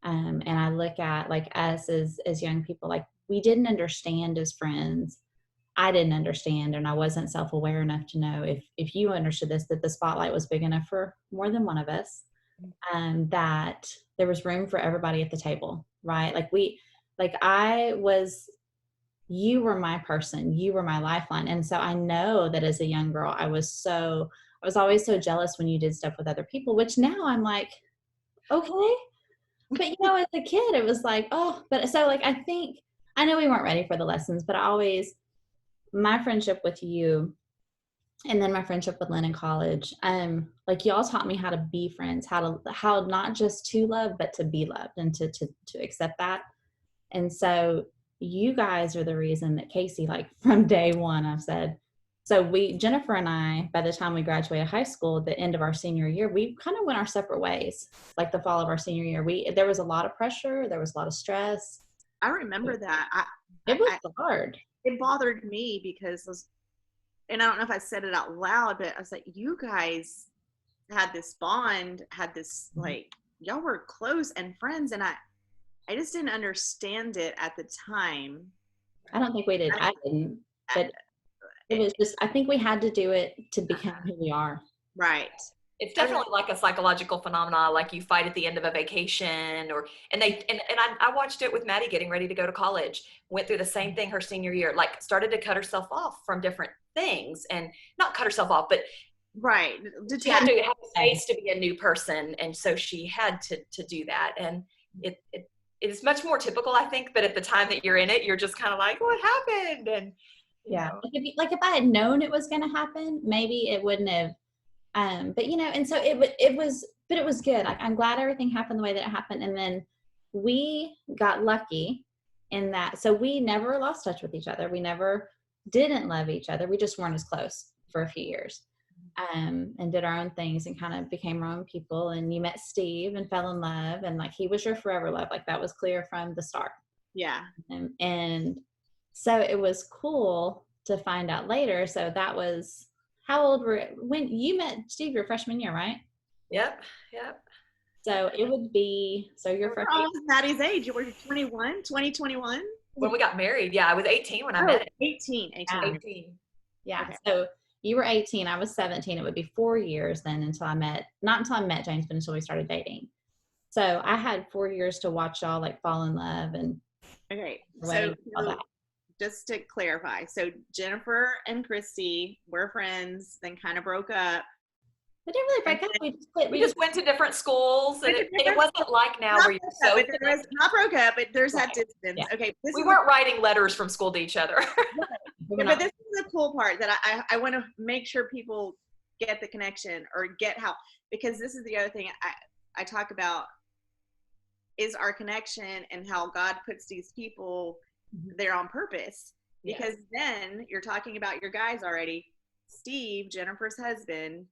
And I look at like us as young people, like we didn't understand as friends. I didn't understand, and I wasn't self-aware enough to know if you understood this, that the spotlight was big enough for more than one of us, that there was room for everybody at the table, right? You were my person, you were my lifeline. And so I know that as a young girl, I was always so jealous when you did stuff with other people, which now I'm like, okay. But as a kid, it was like, oh, but so like, I know we weren't ready for the lessons, but my friendship with you and then my friendship with Lynn in college, like y'all taught me how to be friends, how not just to love, but to be loved and to accept that. And so you guys are the reason that Casey, like from day one, I've said, so Jennifer and I, by the time we graduated high school, at the end of our senior year, we kind of went our separate ways, like the fall of our senior year. There was a lot of pressure. There was a lot of stress. I remember that. It was hard. It bothered me because, and I don't know if I said it out loud, but I was like, you guys had this bond, had this, like, y'all were close and friends. And I just didn't understand it at the time. I don't think we did. I didn't. But it was just, I think we had to do it to become who we are. Right. It's definitely like a psychological phenomenon, like you fight at the end of a vacation, and I watched it with Maddie getting ready to go to college, went through the same thing her senior year, like started to cut herself off from different things, and not cut herself off, but right. She had to have space to be a new person, and so she had to do that, and it is much more typical, I think, but at the time that you're in it, you're just kind of like, what happened? And yeah, if I had known it was going to happen, maybe it wouldn't have. But and so it was good. Like, I'm glad everything happened the way that it happened. And then we got lucky in that. So we never lost touch with each other. We never didn't love each other. We just weren't as close for a few years, and did our own things and kind of became our own people. And you met Steve and fell in love, and like, he was your forever love. Like, that was clear from the start. Yeah. And so it was cool to find out later. So that was, how old when you met Steve, your freshman year, right? Yep. So it would be, your freshman year. Maddie's age. You were 2021? When we got married, yeah, I was 18 when I met him. 18. Yeah. Okay. So you were 18, I was 17. It would be 4 years then not until I met James, but until we started dating. So I had 4 years to watch y'all like fall in love and so just to clarify, so Jennifer and Kristi were friends, then kind of broke up. We didn't really break up. We just quit. We just went to different schools, and it wasn't like now where you're so not broke up, but there's that distance. Yeah. Okay, we weren't writing letters from school to each other. Yeah, but this is the cool part that I want to make sure people get the connection or get how, because this is the other thing I talk about is our connection and how God puts these people there on purpose. Because then you're talking about your guys already. Steve, Jennifer's husband,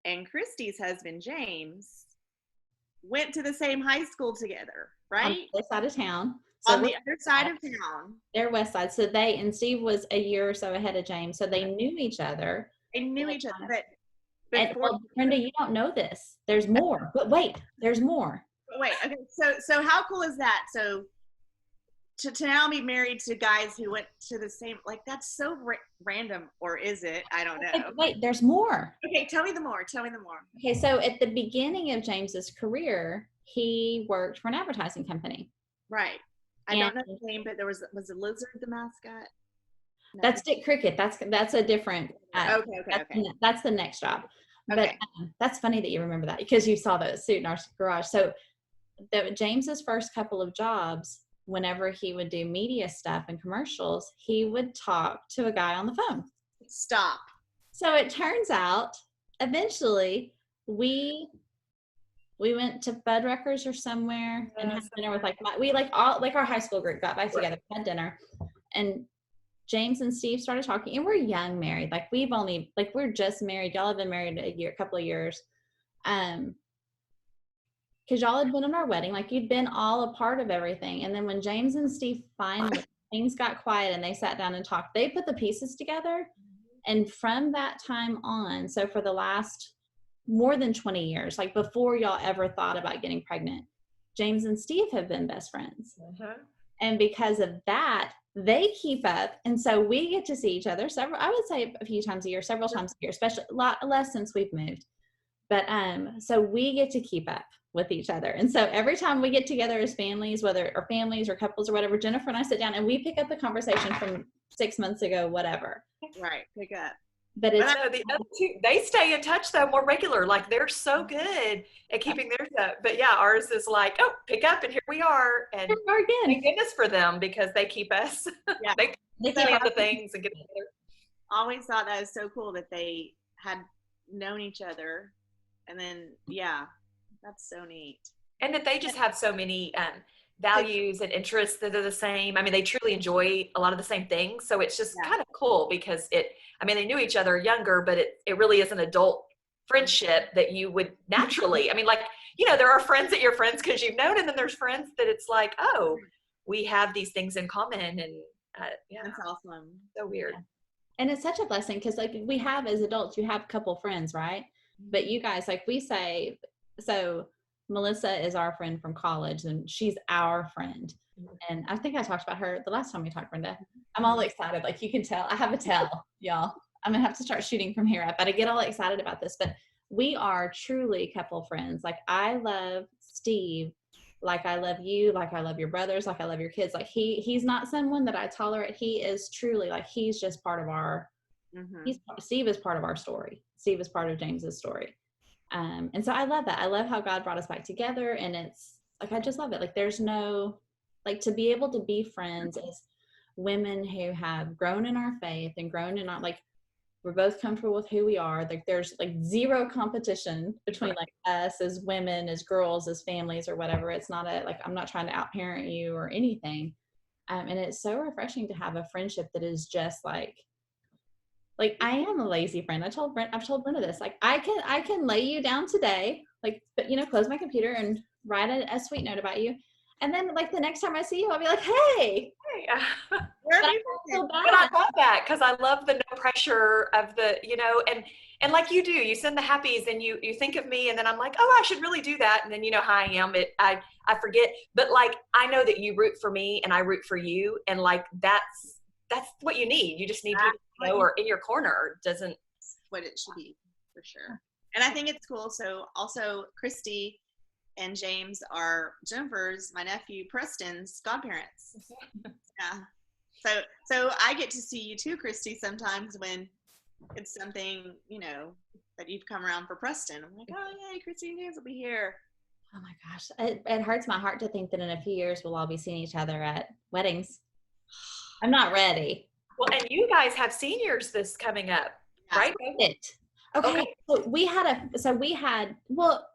and Kristi's husband, James, went to the same high school together, right? On the other side of town. So on the other side of town. They're west side. So and Steve was a year or so ahead of James. So they knew each other. They knew each other. But Brenda, you don't know this. There's more. But wait, there's more. Wait, okay. So how cool is that? So to now be married to guys who went to the same, like, that's so random, or is it? I don't know. Wait, there's more. Okay, tell me the more. Okay, so at the beginning of James's career, he worked for an advertising company. Right. I don't know the name, but was a lizard the mascot? No. That's Dick Cricket. That's a different. Okay. That's the next job. Okay. But that's funny that you remember that, because you saw the suit in our garage. So James's first couple of jobs, whenever he would do media stuff and commercials, he would talk to a guy on the phone. Stop. So it turns out, eventually, we went to Fuddruckers or somewhere and had dinner with our high school group got back together, had dinner, and James and Steve started talking, and we're young married. Like, we're just married. Y'all have been married a couple of years. because y'all had been in our wedding, like you'd been all a part of everything. And then when James and Steve finally, things got quiet and they sat down and talked, they put the pieces together. And from that time on, so for the last more than 20 years, like before y'all ever thought about getting pregnant, James and Steve have been best friends. And because of that, they keep up. And so we get to see each other I would say a few times a year, several times a year, especially a lot less since we've moved. But so we get to keep up with each other. And so every time we get together as families, whether or families or couples or whatever, Jennifer and I sit down and we pick up the conversation from 6 months ago, whatever. Right, pick up. But it's the other two, they stay in touch though more regular. Like they're so good at keeping theirs up. But yeah, ours is like, oh, pick up and here we are. And thank goodness for them because they keep us. Yeah. they plan the things and get together. Always thought that was so cool that they had known each other, and then that's so neat. And that they just have so many values and interests that are the same. I mean, they truly enjoy a lot of the same things. So it's just kind of cool because they knew each other younger, but it really is an adult friendship that you would naturally, like, there are friends that you're friends because you've known, and then there's friends that it's like, oh, we have these things in common. And that's awesome. So weird. And it's such a blessing because like we have as adults, you have a couple friends, right? But you guys, like we say, so Melissa is our friend from college and she's our friend. And I think I talked about her the last time we talked, Brenda. I'm all excited. Like you can tell, I have a tell, y'all. I'm going to have to start shooting from here up, but I get all excited about this. But we are truly couple friends. Like I love Steve, like I love you, like I love your brothers, like I love your kids. Like he's not someone that I tolerate. He is truly like, he's just part of our, Steve is part of our story. Steve is part of James's story. And so I love that. I love how God brought us back together, and it's like, I just love it. Like there's no, like to be able to be friends as women who have grown in our faith and grown in our, like, we're both comfortable with who we are. Like there's like zero competition between like us as women, as girls, as families or whatever. It's not I'm not trying to outparent you or anything. And it's so refreshing to have a friendship that is just like I am a lazy friend. I've told Brenda this, like I can lay you down today, like, but close my computer and write a sweet note about you. And then like the next time I see you, I'll be like, hey. But I love that because I love the no pressure of the, and like you do, you send the happies and you think of me and then I'm like, oh, I should really do that. And then how I am, I forget. But like, I know that you root for me and I root for you. And like, that's what you need. You just need people to know or in your corner. Doesn't what it should be for sure. And I think it's cool. So also Kristi and James are Jennifer's, my nephew Preston's godparents. Yeah. So I get to see you too, Kristi, sometimes when it's something, that you've come around for Preston. I'm like, oh yay, Kristi and James will be here. Oh my gosh. It hurts my heart to think that in a few years we'll all be seeing each other at weddings. I'm not ready. Well, and you guys have seniors this coming up, right?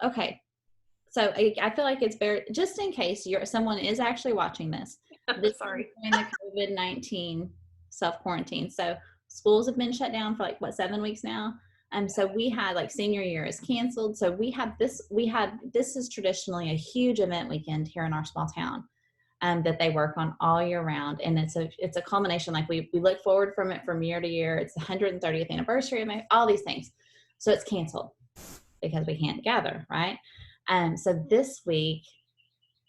Okay. So I feel like it's very, just in case someone is actually watching this. Sorry. During the COVID-19 self-quarantine. So schools have been shut down for 7 weeks now. So we had senior year is canceled. So this is traditionally a huge event weekend here in our small town that they work on all year round. And it's a culmination. Like we look forward from it from year to year. It's the 130th anniversary of all these things. So it's canceled because we can't gather, right? So this week,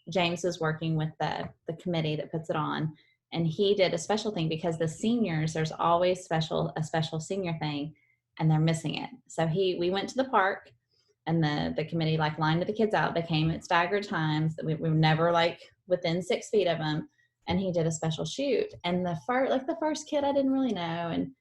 James is working with the committee that puts it on, and he did a special thing because the seniors, there's always a special senior thing, and they're missing it. So we went to the park, and the committee lined the kids out. They came at staggered times. We were never within 6 feet of them, and he did a special shoot. And the first kid I didn't really know, and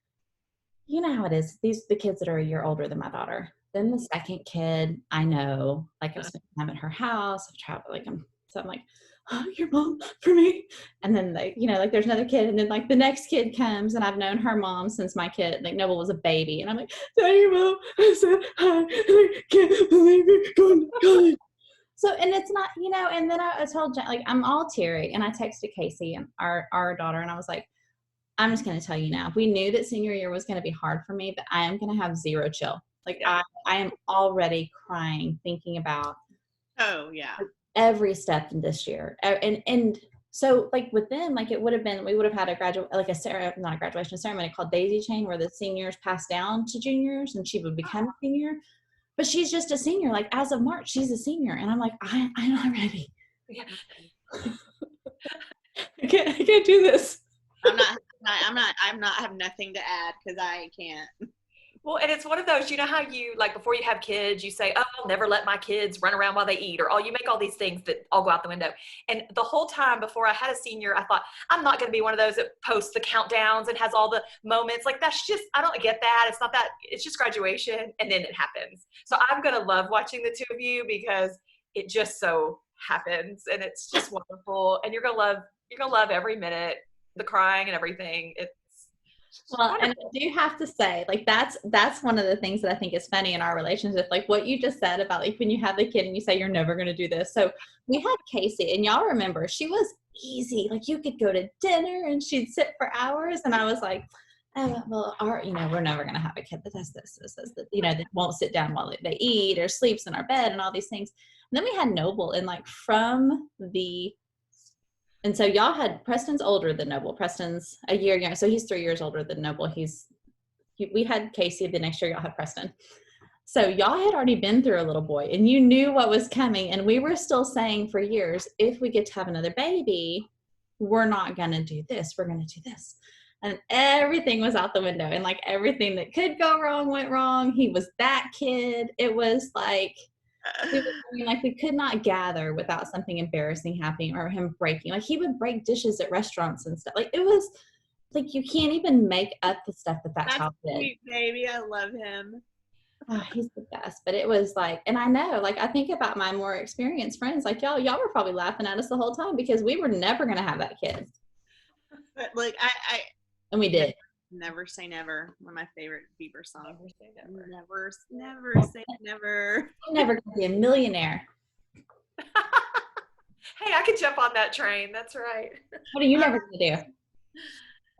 you know how it is. The kids that are a year older than my daughter. Then the second kid, I know, I've spent time at her house. I've traveled, so I'm like, oh, your mom for me. And then there's another kid, and then the next kid comes, and I've known her mom since my kid, Noble was a baby, and I'm like, hey, Mom, I said hi, I can't believe you're going to college. So, and it's not, and then I told Jen, I'm all teary, and I texted Casey and our daughter, and I was like, I'm just going to tell you now, we knew that senior year was going to be hard for me, but I am going to have zero chill. I am already crying thinking about Oh yeah. Every step in this year. And so like with them, like it would have been, we would have had not a graduation ceremony called daisy chain where the seniors pass down to juniors and she would become a senior. But she's just a senior. Like as of March, she's a senior. And I'm like, I'm not ready. Yeah. I can't do this. I have nothing to add because I can't. Well, and it's one of those, you know how you, like before you have kids, you say, oh, I'll never let my kids run around while they eat, or oh, you make all these things that all go out the window. And the whole time before I had a senior, I thought, I'm not going to be one of those that posts the countdowns and has all the moments. Like that's just, I don't get that. It's not that, it's just graduation and then it happens. So I'm going to love watching the two of you because it just so happens and it's just wonderful. And you're going to love every minute, the crying and everything. Well, and I do have to say, like, that's one of the things that I think is funny in our relationship. Like what you just said about like when you have the kid and you say, you're never going to do this. So we had Casey and y'all remember she was easy. Like you could go to dinner and she'd sit for hours. And I was like, oh, well, we're never going to have a kid that does this, that won't sit down while they eat or sleeps in our bed and all these things. And then we had Noble and like and so y'all had, Preston's older than Noble. Preston's a year younger. So he's 3 years older than Noble. We had Casey the next year, y'all had Preston. So y'all had already been through a little boy and you knew what was coming. And we were still saying for years, if we get to have another baby, we're not going to do this. We're going to do this. And everything was out the window and like everything that could go wrong went wrong. He was that kid. It was like, we could not gather without something embarrassing happening or him breaking. Like he would break dishes at restaurants and stuff. Like it was like you can't even make up the stuff that child did. Sweet baby, I love him. Oh, he's the best. But it was like, and I know, like I think about my more experienced friends, like y'all were probably laughing at us the whole time because we were never going to have that kid. But like and we did. Never say never. One of my favorite Bieber songs. Never say never. Never say never. I'm never going to be a millionaire. Hey, I could jump on that train. That's right. What are you never going to do?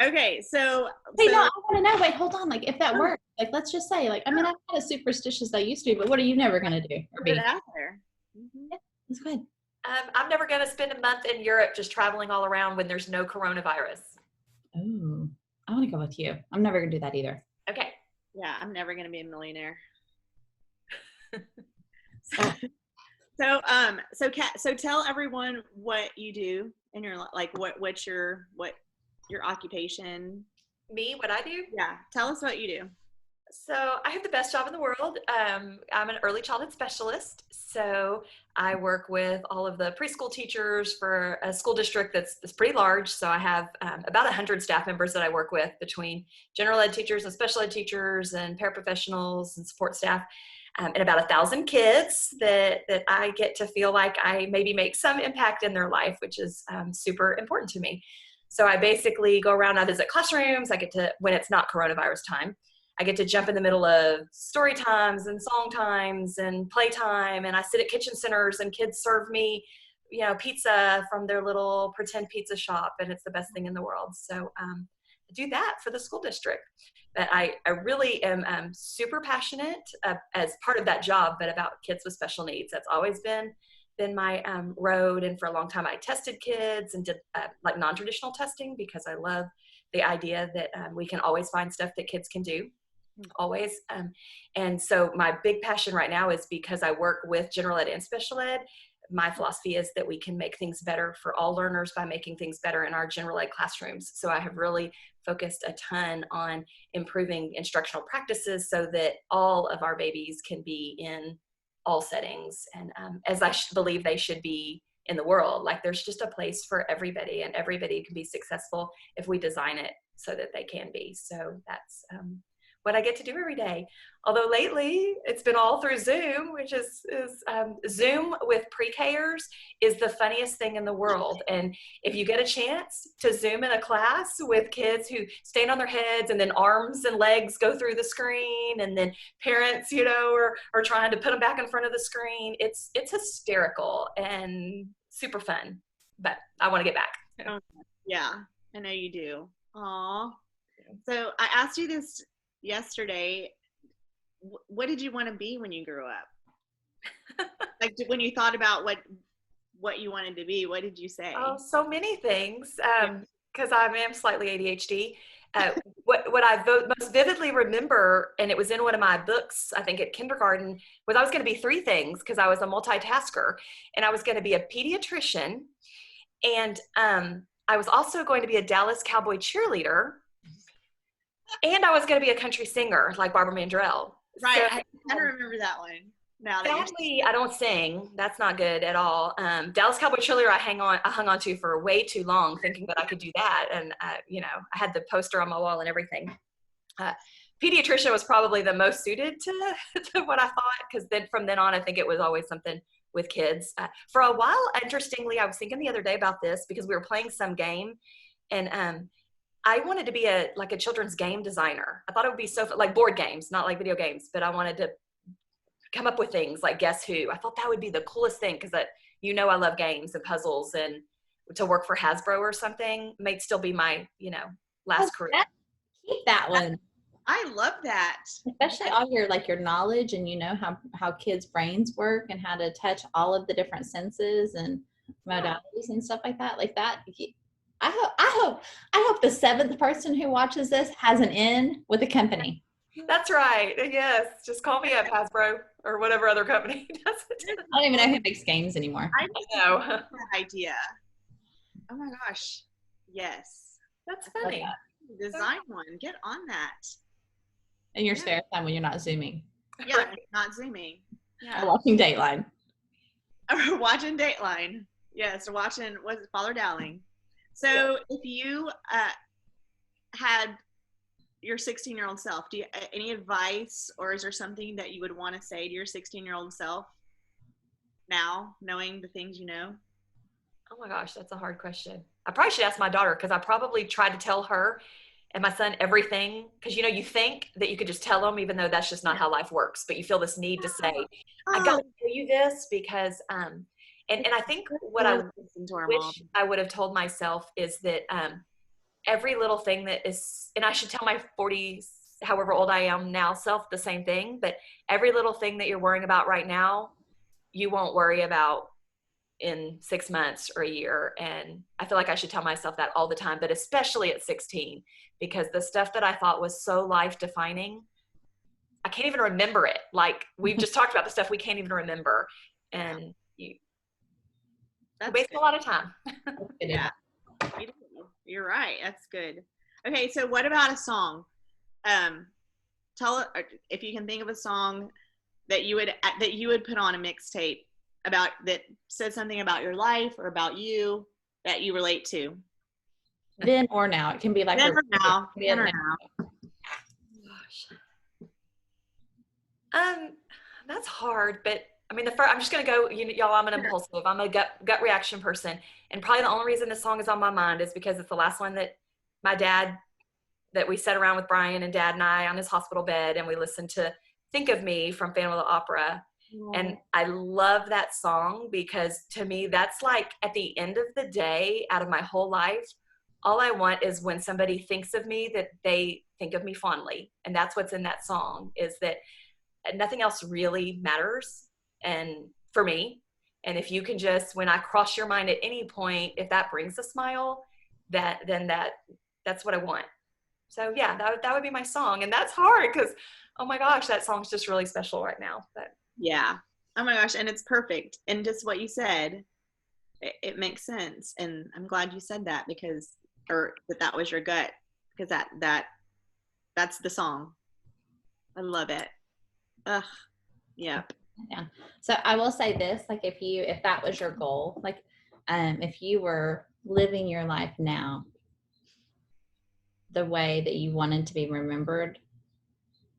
Okay, so. Hey, no, I want to know. Wait, hold on. Like, if that works, like, let's just say, like, I mean, I'm not as superstitious as I used to be, but what are you never going to do? Or be? Put it out there. Mm-hmm. Yeah, that's good. I'm never going to spend a month in Europe just traveling all around when there's no coronavirus. Oh. I want to go with you. I'm never going to do that either. Okay. Yeah, I'm never going to be a millionaire. So tell everyone what you do in your like what's your occupation? Me, what I do? Yeah, tell us what you do. So I have the best job in the world. I'm an early childhood specialist. So I work with all of the preschool teachers for a school district that's pretty large. So I have about 100 staff members that I work with between general ed teachers and special ed teachers and paraprofessionals and support staff. And about 1,000 kids that I get to feel like I maybe make some impact in their life, which is super important to me. So I basically go around, I visit classrooms. I get to, when it's not coronavirus time, I get to jump in the middle of story times and song times and playtime. And I sit at kitchen centers and kids serve me, pizza from their little pretend pizza shop. And it's the best thing in the world. So I do that for the school district. But I really am super passionate as part of that job, but about kids with special needs. That's always been my road. And for a long time, I tested kids and did like non-traditional testing because I love the idea that we can always find stuff that kids can do. Always. And so my big passion right now is because I work with general ed and special ed. My philosophy is that we can make things better for all learners by making things better in our general ed classrooms. So I have really focused a ton on improving instructional practices so that all of our babies can be in all settings. And as I believe they should be in the world, like there's just a place for everybody and everybody can be successful if we design it so that they can be. So that's what I get to do every day. Although lately it's been all through Zoom, which is Zoom with pre-Kers is the funniest thing in the world. And if you get a chance to Zoom in a class with kids who stand on their heads and then arms and legs go through the screen and then parents, are trying to put them back in front of the screen, it's hysterical and super fun, but I want to get back. Yeah, I know you do. Aw. So I asked you this yesterday. What did you want to be when you grew up? Like when you thought about what you wanted to be, what did you say? Oh, so many things. Because I am slightly ADHD. What I most vividly remember, and it was in one of my books, I think at kindergarten, was I was going to be three things because I was a multitasker, and I was going to be a pediatrician, and I was also going to be a Dallas Cowboy cheerleader, and I was going to be a country singer like Barbara Mandrell. Right, So, I kind of remember that one. Now that sadly, I don't sing. That's not good at all. Dallas Cowboy cheerleader, I hung on to for way too long, thinking that I could do that, and I had the poster on my wall and everything. Pediatrician was probably the most suited to what I thought, because then from then on, I think it was always something with kids. For a while, interestingly, I was thinking the other day about this because we were playing some game, and I wanted to be a children's game designer. I thought it would be so like board games, not like video games, but I wanted to come up with things like Guess Who. I thought that would be the coolest thing because I love games and puzzles, and to work for Hasbro or something might still be my last career. Keep that one. I love that. Especially all your knowledge, and how kids' brains work and how to touch all of the different senses and modalities and stuff like that. Like that. I hope the 7th person who watches this has an in with the company. That's right. Yes. Just call me up, Hasbro, or whatever other company does it. I don't even know who makes games anymore. I know. That idea. Oh my gosh. Yes. That's funny. Design one. Get on that. In your spare time when you're not Zooming. Yeah, right. Not Zooming. Yeah. Or watching Dateline. Or watching Dateline. Yes, or watching, was it Father Dowling? So if you had your 16-year-old self, do you any advice, or is there something that you would want to say to your 16-year-old self now, knowing the things you know? Oh my gosh, that's a hard question. I probably should ask my daughter, because I probably tried to tell her and my son everything, because you think that you could just tell them, even though that's just not how life works, but you feel this need to say, I got to tell you this because and I think what I wish I would have told myself is that every little thing that is, and I should tell my 40s, however old I am now, self the same thing, but every little thing that you're worrying about right now, you won't worry about in 6 months or a year. And I feel like I should tell myself that all the time, but especially at 16, because the stuff that I thought was so life defining, I can't even remember it. Like we've just talked about the stuff we can't even remember. And you waste a lot of time. Yeah. You're right. That's good. Okay, so what about a song? Tell if you can think of a song that you would put on a mixtape about that said something about your life or about you that you relate to. Then or now. It can be like then or now. Then or now. That's hard, but I mean, I'm just going to go, y'all, I'm an impulsive. I'm a gut reaction person. And probably the only reason this song is on my mind is because it's the last one that that we sat around with Brian and Dad and I on his hospital bed, and we listened to Think of Me from Phantom of the Opera. And I love that song because to me, that's like at the end of the day, out of my whole life, all I want is when somebody thinks of me, that they think of me fondly. And that's what's in that song, is that nothing else really matters. And for me, and if you can just, when I cross your mind at any point, if that brings a smile, that's what I want. So yeah, that would be my song. And that's hard because, oh my gosh, that song's just really special right now. But yeah. Oh my gosh. And it's perfect. And just what you said, it makes sense. And I'm glad you said that that was your gut, because that's the song. I love it. Ugh. Yep. Yeah. So I will say this, like if that was your goal, like if you were living your life now the way that you wanted to be remembered,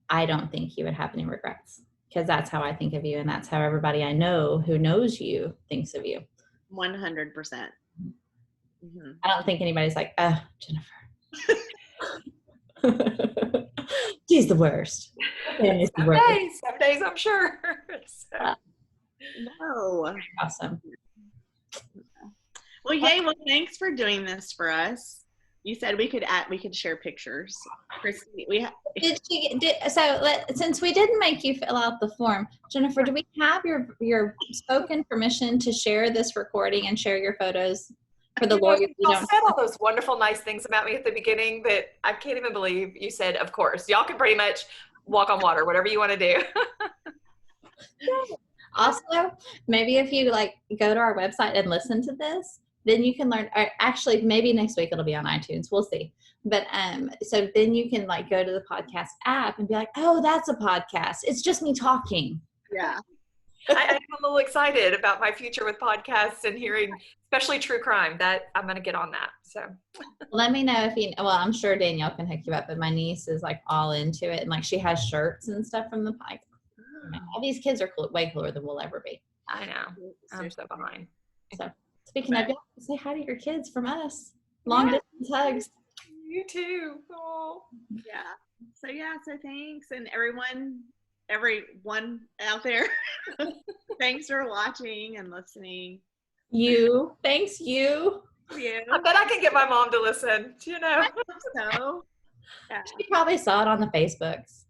I don't think you would have any regrets, because that's how I think of you, and that's how everybody I know who knows you thinks of you. 100%. Mm-hmm. I don't think anybody's like, Jennifer. She's the worst. Some days I'm sure. So. No. Awesome. Well, yay. Well, thanks for doing this for us. You said we could share pictures. Kristi, since we didn't make you fill out the form, Jennifer, do we have your spoken permission to share this recording and share your photos for the lawyers? You said all those wonderful, nice things about me at the beginning that I can't even believe you said, of course. Y'all can pretty much walk on water, whatever you want to do. Also, maybe if you like go to our website and listen to this, then you can learn, or actually maybe next week it'll be on iTunes. We'll see. But so then you can like go to the podcast app and be like, oh, that's a podcast. It's just me talking. Yeah. I'm a little excited about my future with podcasts and hearing, especially true crime, that I'm going to get on that. So let me know if I'm sure Danielle can hook you up, but my niece is like all into it. And like she has shirts and stuff from the podcast. All these kids are way cooler than we'll ever be. I know. I'm so behind. So speaking of, say hi to your kids from us. Long distance hugs. You too. Oh. Yeah. So thanks. And everyone out there, thanks for watching and listening. Thanks you. I bet I can get my mom to listen, I hope so. Yeah. She probably saw it on the Facebooks.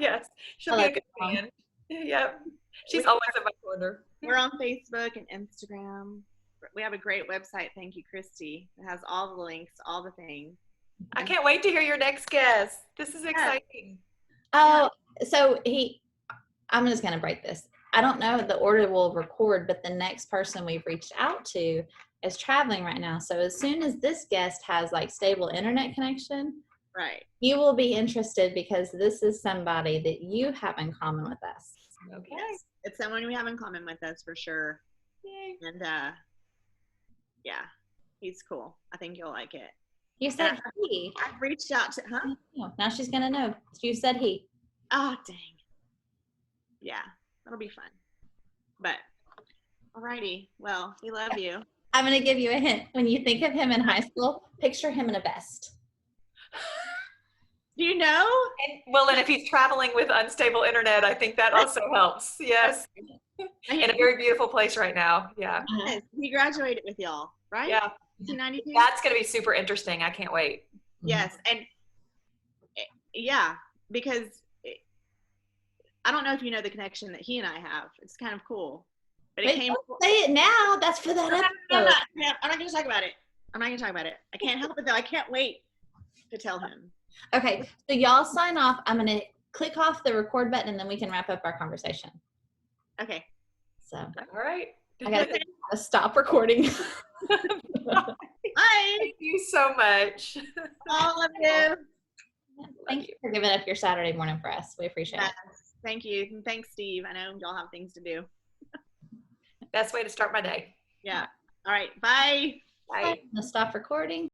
Yes. She'll be a good fan. Yep. She's always in my corner. We're on Facebook and Instagram. We have a great website. Thank you, Kristi. It has all the links, all the things. I can't wait to hear your next guest. This is exciting. Oh, so I'm just going to break this. I don't know the order we'll record, but the next person we've reached out to is traveling right now. So as soon as this guest has like stable internet connection, right, you will be interested because this is somebody that you have in common with us. Okay. Yes. It's someone we have in common with us for sure. Yay. And yeah, he's cool. I think you'll like it. You said he. I've reached out to, Oh, now she's going to know. You said he. Oh, dang. Yeah, that'll be fun. But, alrighty. Well, we love you. I'm going to give you a hint. When you think of him in high school, picture him in a vest. Do you know? And if he's traveling with unstable internet, I think that also helps. Yes. In a very beautiful place right now. Yeah. Yes. He graduated with y'all, right? Yeah. 1992? That's going to be super interesting. I can't wait. Yes. And because I don't know if you know the connection that he and I have. It's kind of cool. But Wait, don't say it now. That's for that episode. I'm not going to talk about it. I can't help it though. I can't wait to tell him. Okay. So y'all sign off. I'm going to click off the record button and then we can wrap up our conversation. Okay. So. All right. I got to stop recording. Bye. Thank you so much. All of you. Thank you for giving up your Saturday morning for us. We appreciate it. Thank you. And thanks, Steve. I know y'all have things to do. Best way to start my day. Yeah. All right. Bye. Bye. I'm going to stop recording.